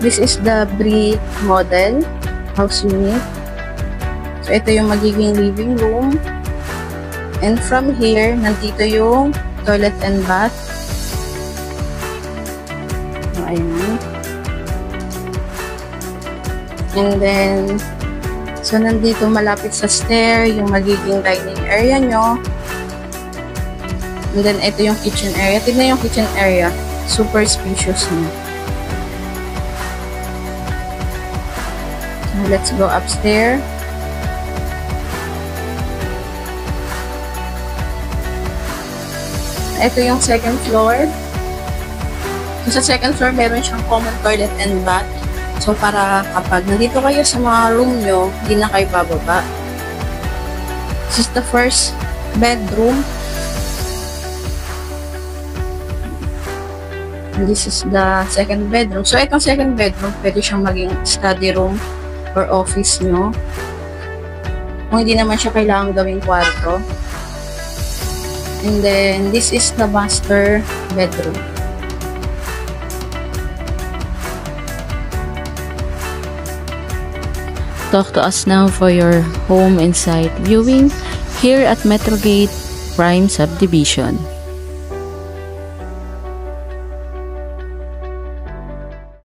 This is the Bree model house unit. So, ito yung magiging living room. And from here, nandito yung toilet and bath. So, ayan. And then, so, nandito malapit sa stair, yung magiging dining area nyo. And then, ito yung kitchen area. Tignan yung kitchen area. Super spacious na. So, let's go upstairs. Ito yung second floor. So, sa second floor, meron siyang common toilet and bath. So, para kapag nandito kayo sa mga room nyo, hindi na kayo bababa. This is the first bedroom. And this is the second bedroom. So, itong second bedroom, pwede siyang maging study room or office nyo. Kung hindi naman siya kailangan gawing kwarto. And then, this is the master bedroom. Talk to us now for your home and site viewing here at Metrogate Prime Subdivision.